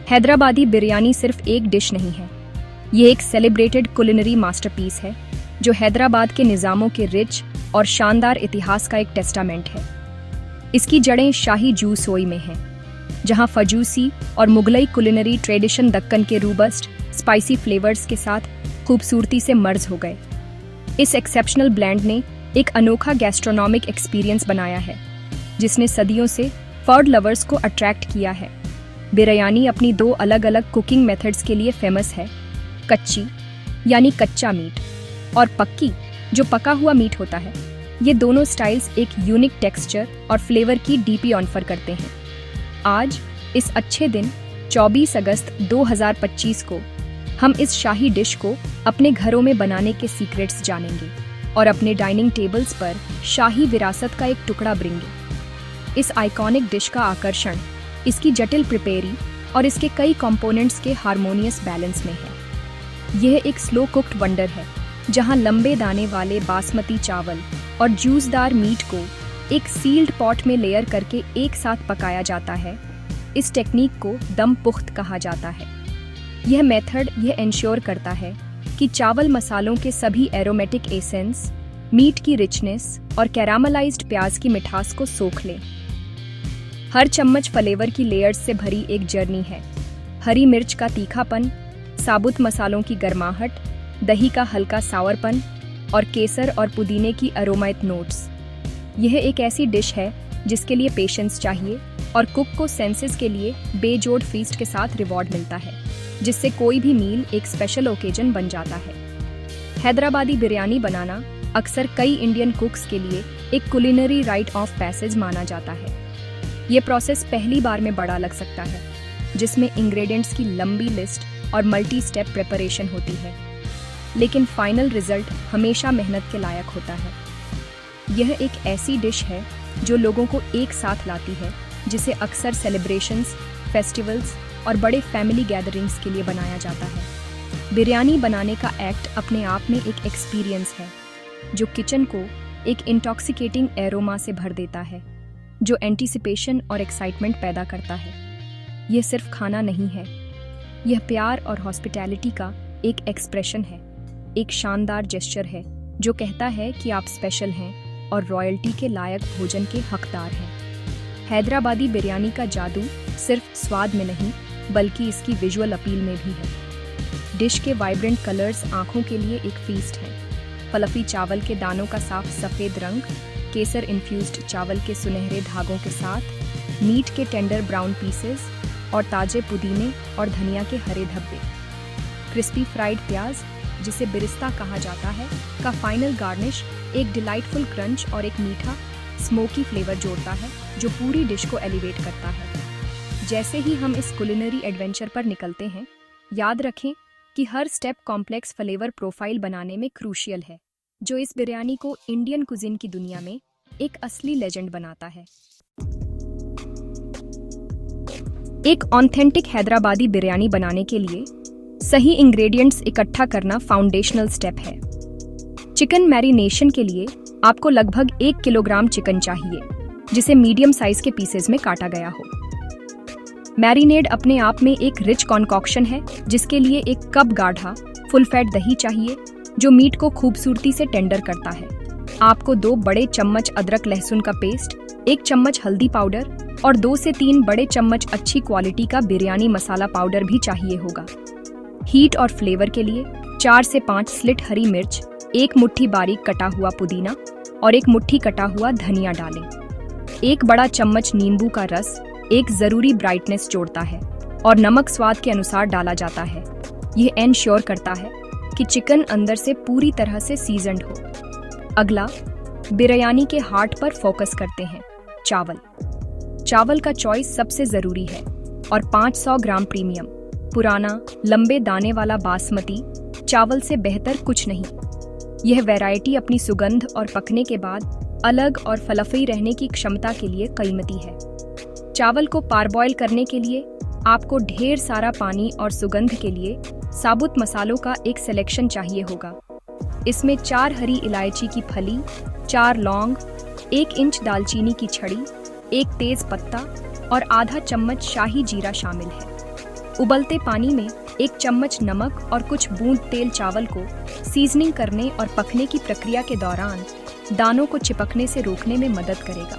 हैदराबादी बिरयानी सिर्फ एक डिश नहीं है, ये एक सेलिब्रेटेड कुलिनरी मास्टरपीस है जो हैदराबाद के निज़ामों के रिच और शानदार इतिहास का एक टेस्टामेंट है। इसकी जड़ें शाही जूसोई में हैं, जहां फजूसी और मुगलई कुलिनरी ट्रेडिशन दक्कन के रूबस्ट स्पाइसी फ्लेवर्स के साथ खूबसूरती से मर्ज हो गए। इस एक्सेप्शनल ब्लेंड ने एक अनोखा गैस्ट्रोनॉमिक एक्सपीरियंस बनाया है जिसने सदियों से फूड लवर्स को अट्रैक्ट किया है। बिरयानी अपनी दो अलग अलग कुकिंग मेथड्स के लिए फेमस है, कच्ची यानी कच्चा मीट और पक्की जो पका हुआ मीट होता है। ये दोनों स्टाइल्स एक यूनिक टेक्सचर और फ्लेवर की डीपी ऑफर करते हैं। आज इस अच्छे दिन 24 अगस्त 2025 को हम इस शाही डिश को अपने घरों में बनाने के सीक्रेट्स जानेंगे और अपने डाइनिंग टेबल्स पर शाही विरासत का एक टुकड़ा ब्रेंगे। इस आइकॉनिक डिश का आकर्षण इसकी जटिल प्रिपेरी और इसके कई कंपोनेंट्स के हार्मोनियस बैलेंस में है। यह एक स्लो कुक्ड वंडर है जहां लंबे दाने वाले बासमती चावल और जूसदार मीट को एक सील्ड पॉट में लेयर करके एक साथ पकाया जाता है। इस टेक्निक को दम पुख्त कहा जाता है। यह मेथड यह इंश्योर करता है कि चावल मसालों के सभी एरोमेटिक एसेंस, मीट की रिचनेस और कैरामलाइज्ड प्याज की मिठास को सोख ले। हर चम्मच फ्लेवर की लेयर्स से भरी एक जर्नी है। हरी मिर्च का तीखापन, साबुत मसालों की गर्माहट, दही का हल्का सावरपन और केसर और पुदीने की अरोमाइट नोट्स। यह एक ऐसी डिश है जिसके लिए पेशेंस चाहिए और कुक को सेंसेस के लिए बेजोड़ फीस्ट के साथ रिवॉर्ड मिलता है, जिससे कोई भी मील एक स्पेशल ओकेजन बन जाता है। हैदराबादी बिरयानी बनाना अक्सर कई इंडियन कुक्स के लिए एक कुलिनरी राइट ऑफ पैसेज माना जाता है। ये प्रोसेस पहली बार में बड़ा लग सकता है, जिसमें इंग्रेडिएंट्स की लंबी लिस्ट और मल्टी स्टेप प्रिपरेशन होती है, लेकिन फाइनल रिजल्ट हमेशा मेहनत के लायक होता है। यह एक ऐसी डिश है जो लोगों को एक साथ लाती है, जिसे अक्सर सेलिब्रेशंस, फेस्टिवल्स और बड़े फैमिली गैदरिंग्स के लिए बनाया जाता है। बिरयानी बनाने का एक्ट अपने आप में एक एक्सपीरियंस है जो किचन को एक इंटॉक्सिकेटिंग एरोमा से भर देता है, जो एंटीसिपेशन और एक्साइटमेंट पैदा करता है। यह सिर्फ खाना नहीं है, यह प्यार और हॉस्पिटैलिटी का एक एक्सप्रेशन है, एक शानदार जेस्चर है जो कहता है कि आप स्पेशल हैं और रॉयल्टी के लायक भोजन के हकदार हैं। हैदराबादी बिरयानी का जादू सिर्फ स्वाद में नहीं बल्कि इसकी विजुअल अपील में भी है। डिश के वाइब्रेंट कलर्स आंखों के लिए एक फीस्ट है। फ्लफी चावल के दानों का साफ सफ़ेद रंग, केसर इन्फ्यूज्ड चावल के सुनहरे धागों के साथ मीट के टेंडर ब्राउन पीसेस और ताजे पुदीने और धनिया के हरे धब्बे, क्रिस्पी फ्राइड प्याज जिसे बिरिस्ता कहा जाता है का फाइनल गार्निश एक डिलाइटफुल क्रंच और एक मीठा स्मोकी फ्लेवर जोड़ता है जो पूरी डिश को एलिवेट करता है। जैसे ही हम इस कुलिनरी एडवेंचर पर निकलते हैं, याद रखें कि हर स्टेप कॉम्प्लेक्स फ्लेवर प्रोफाइल बनाने में क्रूशियल है, जो इस बिरयानी को इंडियन कुजिन की दुनिया में एक असली लेजेंड बनाता है। एक ऑथेंटिक हैदराबादी बिरयानी बनाने के लिए सही इंग्रेडिएंट्स इकट्ठा करना फाउंडेशनल स्टेप है। चिकन मैरिनेशन के लिए आपको लगभग 1 किलोग्राम चिकन चाहिए, जिसे मीडियम साइज के पीसेस में काटा गया हो। मैरिनेड अपने आप में एक रिच कॉन्कॉक्शन है, जिसके लिए 1 कप गाढ़ा फुल फैट दही चाहिए जो मीट को खूबसूरती से टेंडर करता है। आपको 2 बड़े चम्मच अदरक लहसुन का पेस्ट, 1 चम्मच हल्दी पाउडर और 2 से 3 बड़े चम्मच अच्छी क्वालिटी का बिरयानी मसाला पाउडर भी चाहिए होगा। हीट और फ्लेवर के लिए 4 से 5 स्लिट हरी मिर्च, 1 मुट्ठी बारीक कटा हुआ पुदीना और 1 मुट्ठी कटा हुआ धनिया डालें। 1 बड़ा चम्मच नींबू का रस एक जरूरी ब्राइटनेस जोड़ता है और नमक स्वाद के अनुसार डाला जाता है। यह एनश्योर करता है कि चिकन अंदर से पूरी तरह से सीजन्ड हो। अगला, बिरयानी के हार्ट पर फोकस करते हैं, चावल। चावल का चॉइस सबसे जरूरी है और 500 ग्राम प्रीमियम पुराना लंबे दाने वाला बासमती चावल से बेहतर कुछ नहीं। यह वैरायटी अपनी सुगंध और पकने के बाद अलग और फ्लफी रहने की क्षमता के लिए कीमती है। चावल को पारबॉयल करने के लिए आपको ढेर सारा पानी और सुगंध के लिए साबुत मसालों का एक सिलेक्शन चाहिए होगा। इसमें 4 हरी इलायची की फली, 4 लौंग, 1 इंच दालचीनी की छड़ी, 1 तेज पत्ता और आधा चम्मच शाही जीरा शामिल है। उबलते पानी में 1 चम्मच नमक और कुछ बूंद तेल चावल को सीजनिंग करने और पकने की प्रक्रिया के दौरान दानों को चिपकने से रोकने में मदद करेगा।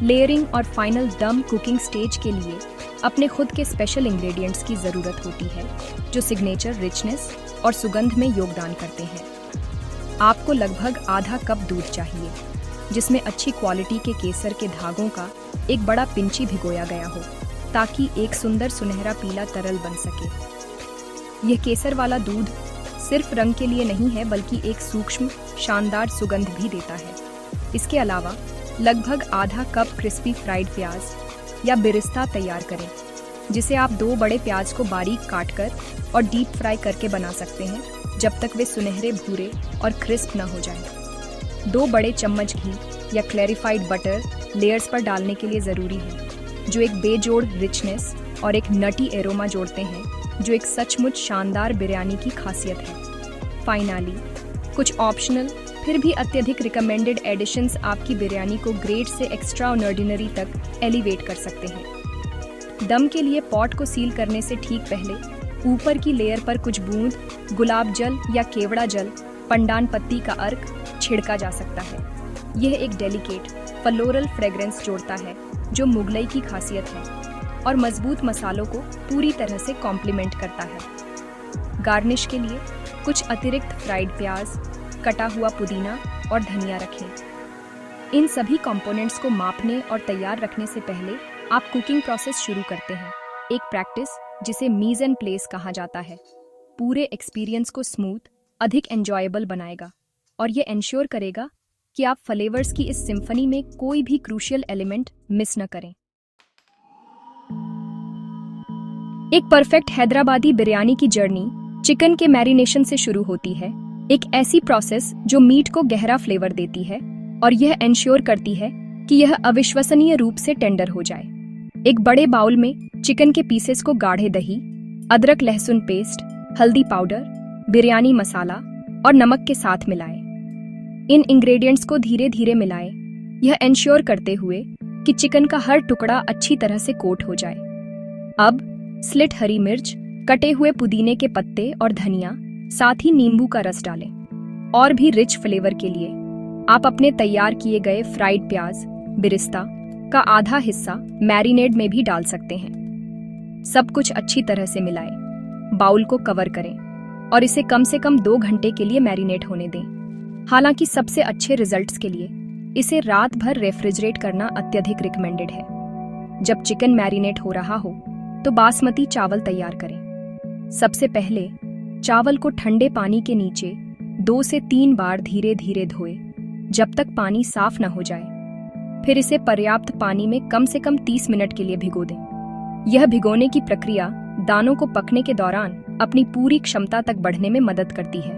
लेयरिंग और फाइनल दम कुकिंग स्टेज के लिए अपने खुद के स्पेशल इंग्रेडिएंट्स की ज़रूरत होती है जो सिग्नेचर रिचनेस और सुगंध में योगदान करते हैं। आपको लगभग आधा कप दूध चाहिए जिसमें अच्छी क्वालिटी के केसर के धागों का एक बड़ा पिंची भिगोया गया हो ताकि एक सुंदर सुनहरा पीला तरल बन सके। यह केसर वाला दूध सिर्फ रंग के लिए नहीं है बल्कि एक सूक्ष्म शानदार सुगंध भी देता है। इसके अलावा लगभग आधा कप क्रिस्पी फ्राइड प्याज या बिरिस्ता तैयार करें जिसे आप 2 बड़े प्याज को बारीक काटकर और डीप फ्राई करके बना सकते हैं जब तक वे सुनहरे भूरे और क्रिस्प न हो जाएं। 2 बड़े चम्मच घी या क्लैरिफाइड बटर लेयर्स पर डालने के लिए ज़रूरी है जो एक बेजोड़ रिचनेस और एक नटी एरोमा जोड़ते हैं जो एक सचमुच शानदार बिरयानी की खासियत है। फाइनली कुछ ऑप्शनल फिर भी अत्यधिक रिकमेंडेड एडिशंस आपकी बिरयानी को ग्रेट से एक्स्ट्रा ऑर्डिनरी तक एलिवेट कर सकते हैं। दम के लिए पॉट को सील करने से ठीक पहले ऊपर की लेयर पर कुछ बूंद गुलाब जल या केवड़ा जल पंडान पत्ती का अर्क छिड़का जा सकता है। यह एक डेलिकेट फ्लोरल फ्रेग्रेंस जोड़ता है जो मुगलई की खासियत है और मजबूत मसालों को पूरी तरह से कॉम्प्लीमेंट करता है। गार्निश के लिए कुछ अतिरिक्त फ्राइड प्याज, कटा हुआ पुदीना और धनिया रखें। इन सभी कंपोनेंट्स को मापने और तैयार रखने से पहले आप कुकिंग प्रोसेस शुरू करते हैं, एक प्रैक्टिस जिसे मीज़ एंड प्लेस कहा जाता है। पूरे एक्सपीरियंस को स्मूथ, अधिक एंजॉयबल बनाएगा और ये एंश्योर करेगा कि आप फ्लेवर्स की इस सिम्फनी में कोई भी क्रूशियल एलिमेंट मिस न करें। एक परफेक्ट हैदराबादी बिरयानी की जर्नी चिकन के मैरिनेशन से शुरू होती है, एक ऐसी प्रोसेस जो मीट को गहरा फ्लेवर देती है और यह एंश्योर करती है कि यह अविश्वसनीय रूप से टेंडर हो जाए। एक बड़े बाउल में चिकन के पीसेस को गाढ़े दही, अदरक लहसुन पेस्ट, हल्दी पाउडर, बिरयानी मसाला और नमक के साथ मिलाएं। इन इंग्रेडिएंट्स को धीरे धीरे मिलाएं, यह एंश्योर करते हुए कि चिकन का हर टुकड़ा अच्छी तरह से कोट हो जाए। अब स्लिट हरी मिर्च, कटे हुए पुदीने के पत्ते और धनिया, साथ ही नींबू का रस डालें। और भी रिच फ्लेवर के लिए आप अपने तैयार किए गए फ्राइड प्याज, बिरिस्ता का आधा हिस्सा मैरिनेड में भी डाल सकते हैं। सब कुछ अच्छी तरह से मिलाएं, बाउल को कवर करें और इसे कम से कम 2 घंटे के लिए मैरिनेट होने दें। हालांकि सबसे अच्छे रिजल्ट्स के लिए इसे रात भर रेफ्रिजरेट करना अत्यधिक रिकमेंडेड है। जब चिकन मैरिनेट हो रहा हो तो बासमती चावल तैयार करें। सबसे पहले चावल को ठंडे पानी के नीचे 2 से 3 बार धीरे धीरे धोएं जब तक पानी साफ न हो जाए। फिर इसे पर्याप्त पानी में कम से कम 30 मिनट के लिए भिगो दें। यह भिगोने की प्रक्रिया दानों को पकने के दौरान अपनी पूरी क्षमता तक बढ़ने में मदद करती है।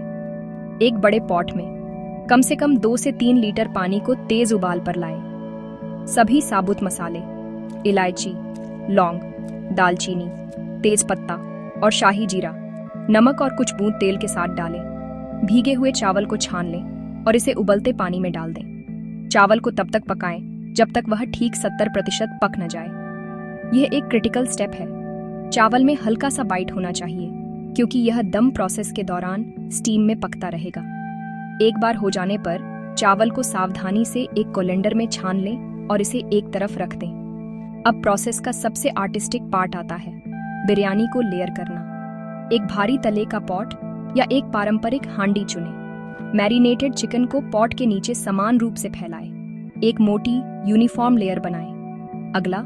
एक बड़े पॉट में कम से कम 2 से 3 लीटर पानी को तेज उबाल पर लाएं। सभी साबुत मसाले, इलायची, लौंग, दालचीनी, तेज पत्ता और शाही जीरा, नमक और कुछ बूंद तेल के साथ डालें। भीगे हुए चावल को छान लें और इसे उबलते पानी में डाल दें। चावल को तब तक पकाएं जब तक वह ठीक 70% पक न जाए। यह एक क्रिटिकल स्टेप है। चावल में हल्का सा बाइट होना चाहिए क्योंकि यह दम प्रोसेस के दौरान स्टीम में पकता रहेगा। एक बार हो जाने पर चावल को सावधानी से एक कोलेंडर में छान लें और इसे एक तरफ रख दें। अब प्रोसेस का सबसे आर्टिस्टिक पार्ट आता है, बिरयानी को लेयर करना। एक भारी तले का पॉट या एक पारंपरिक हांडी चुनें। मैरिनेटेड चिकन को पॉट के नीचे समान रूप से फैलाएं। एक मोटी यूनिफॉर्म लेयर बनाएं। अगला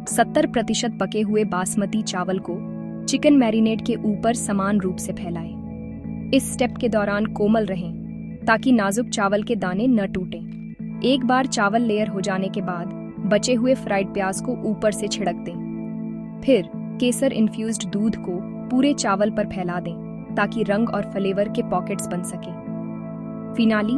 70% पके हुए बासमती चावल को चिकन मैरिनेट के ऊपर समान रूप से फैलाएं। इस स्टेप के दौरान कोमल रहें ताकि नाजुक चावल के दाने न टूटें। एक बार चावल लेयर हो जाने के बाद बचे हुए फ्राइड प्याज को ऊपर से छिड़क दें। फिर केसर इन्फ्यूज्ड दूध को पूरे चावल पर फैला दें ताकि रंग और फ्लेवर के पॉकेट्स बन सकें। फिनाली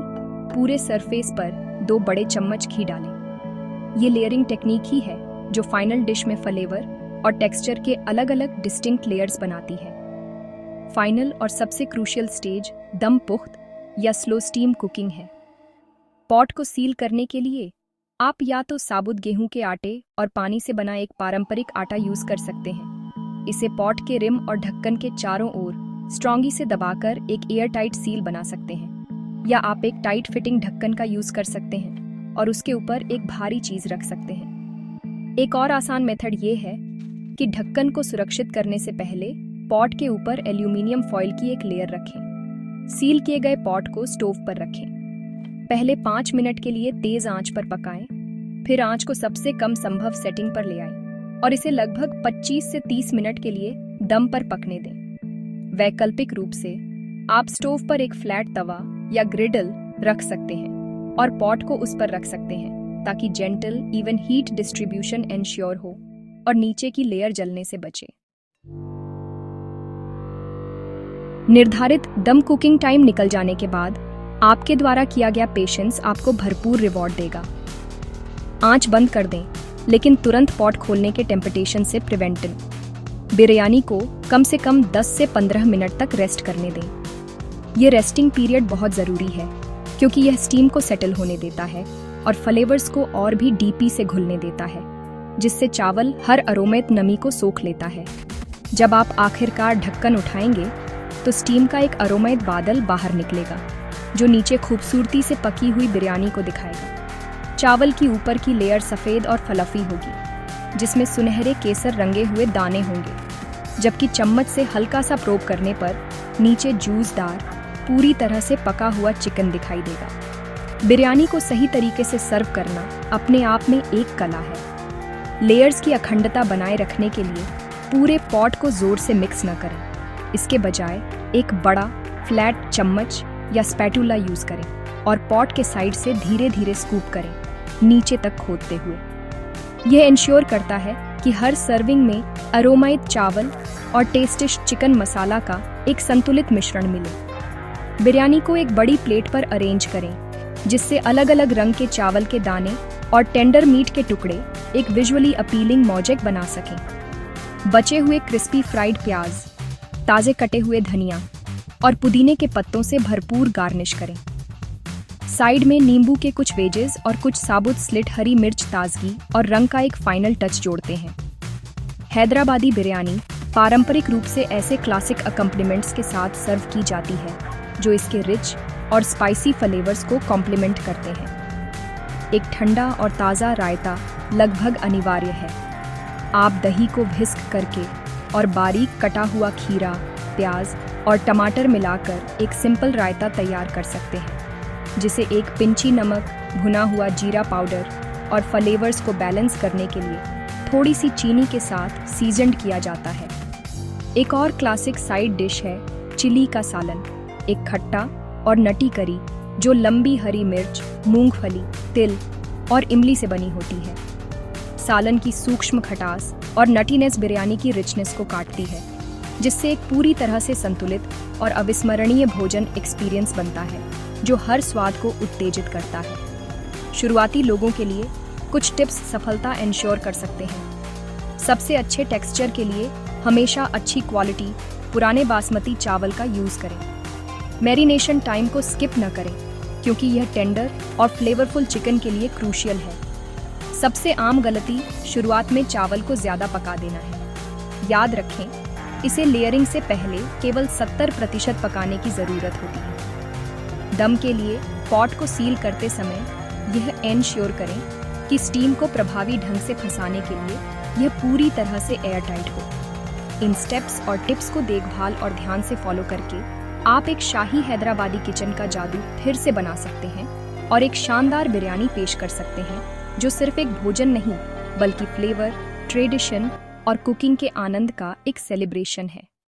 पूरे सरफेस पर 2 बड़े चम्मच घी डालें। ये लेयरिंग टेक्निक ही है जो फाइनल डिश में फ्लेवर और टेक्सचर के अलग अलग डिस्टिंक्ट लेयर्स बनाती है। फाइनल और सबसे क्रूशियल स्टेज दम पुख्त या स्लो स्टीम कुकिंग है। पॉट को सील करने के लिए आप या तो साबुत गेहूं के आटे और पानी से बना एक पारंपरिक आटा यूज कर सकते हैं इसे पॉट के रिम और ढक्कन के चारों ओर स्ट्रॉन्गी से दबाकर एक एयर टाइट सील बना सकते हैं, या आप एक टाइट फिटिंग ढक्कन का यूज कर सकते हैं और उसके ऊपर एक भारी चीज रख सकते हैं। एक और आसान मेथड ये है कि ढक्कन को सुरक्षित करने से पहले पॉट के ऊपर एल्यूमिनियम फॉइल की एक लेयर रखें। सील किए गए पॉट को स्टोव पर रखें। पहले 5 मिनट के लिए तेज आंच पर पकाएं, फिर आंच को सबसे कम संभव सेटिंग पर ले आएं और इसे लगभग 25 से 30 मिनट के लिए दम पर पकने दें। वैकल्पिक रूप से आप स्टोव पर एक फ्लैट तवा या ग्रिडल रख सकते हैं और पॉट को उस पर रख सकते हैं ताकि gentle even heat distribution ensure हो और नीचे की लेयर जलने से बचे। निर्धारित दम कुकिंग टाइम निकल जाने के बाद आपके द्वारा किया गया पेशेंस आपको भरपूर रिवॉर्ड देगा। आंच बंद कर दें, लेकिन तुरंत पॉट खोलने के टेम्पटेशन से प्रिवेंटिन। बिरयानी को कम से कम 10 से 15 मिनट तक रेस्ट करने दें। ये रेस्टिंग पीरियड बहुत ज़रूरी है क्योंकि यह स्टीम को सेटल होने देता है और फ्लेवर्स को और भी डीपी से घुलने देता है, जिससे चावल हर अरोमेट नमी को सोख लेता है। जब आप आखिरकार ढक्कन उठाएंगे तो स्टीम का एक अरोमेट बादल बाहर निकलेगा जो नीचे खूबसूरती से पकी हुई बिरयानी को दिखाएगा। चावल की ऊपर की लेयर सफ़ेद और फ्लफी होगी, जिसमें सुनहरे केसर रंगे हुए दाने होंगे, जबकि चम्मच से हल्का सा प्रोब करने पर नीचे जूसदार पूरी तरह से पका हुआ चिकन दिखाई देगा। बिरयानी को सही तरीके से सर्व करना अपने आप में एक कला है। लेयर्स की अखंडता बनाए रखने के लिए पूरे पॉट को जोर से मिक्स न करें। इसके बजाय एक बड़ा फ्लैट चम्मच या स्पैटुला यूज करें और पॉट के साइड से धीरे धीरे स्कूप करें, नीचे तक खोदते हुए। यह इंश्योर करता है कि हर सर्विंग में अरोमाइज चावल और टेस्टिश चिकन मसाला का एक संतुलित मिश्रण मिले। बिरयानी को एक बड़ी प्लेट पर अरेंज करें, जिससे अलग अलग रंग के चावल के दाने और टेंडर मीट के टुकड़े एक विजुअली अपीलिंग मोज़ेक बना सकें। बचे हुए क्रिस्पी फ्राइड प्याज, ताज़े कटे हुए धनिया और पुदीने के पत्तों से भरपूर गार्निश करें। साइड में नींबू के कुछ वेजेस और कुछ साबुत स्लिट हरी मिर्च ताजगी और रंग का एक फाइनल टच जोड़ते हैं। हैदराबादी बिरयानी पारंपरिक रूप से ऐसे क्लासिक अकम्पलीमेंट्स के साथ सर्व की जाती है जो इसके रिच और स्पाइसी फ्लेवर्स को कॉम्प्लीमेंट करते हैं। एक ठंडा और ताज़ा रायता लगभग अनिवार्य है। आप दही को व्हिस्क करके और बारीक कटा हुआ खीरा, प्याज और टमाटर मिलाकर एक सिंपल रायता तैयार कर सकते हैं, जिसे एक पिंची नमक, भुना हुआ जीरा पाउडर और फ्लेवर्स को बैलेंस करने के लिए थोड़ी सी चीनी के साथ सीजन्ड किया जाता है। एक और क्लासिक साइड डिश है चिली का सालन, एक खट्टा और नटी करी जो लंबी हरी मिर्च, मूंगफली, तिल और इमली से बनी होती है। सालन की सूक्ष्म खटास और नटीनेस बिरयानी की रिचनेस को काटती है, जिससे एक पूरी तरह से संतुलित और अविस्मरणीय भोजन एक्सपीरियंस बनता है जो हर स्वाद को उत्तेजित करता है। शुरुआती लोगों के लिए कुछ टिप्स सफलता एंश्योर कर सकते हैं। सबसे अच्छे टेक्सचर के लिए हमेशा अच्छी क्वालिटी पुराने बासमती चावल का यूज़ करें। मैरिनेशन टाइम को स्किप न करें क्योंकि यह टेंडर और फ्लेवरफुल चिकन के लिए क्रूशियल है। सबसे आम गलती शुरुआत में चावल को ज़्यादा पका देना है। याद रखें, इसे लेयरिंग से पहले केवल 70% पकाने की ज़रूरत होती है। दम के लिए पॉट को सील करते समय यह एंश्योर करें कि स्टीम को प्रभावी ढंग से फंसाने के लिए यह पूरी तरह से एयर टाइट हो। इन स्टेप्स और टिप्स को देखभाल और ध्यान से फॉलो करके आप एक शाही हैदराबादी किचन का जादू फिर से बना सकते हैं और एक शानदार बिरयानी पेश कर सकते हैं जो सिर्फ एक भोजन नहीं बल्कि फ्लेवर, ट्रेडिशन और कुकिंग के आनंद का एक सेलिब्रेशन है।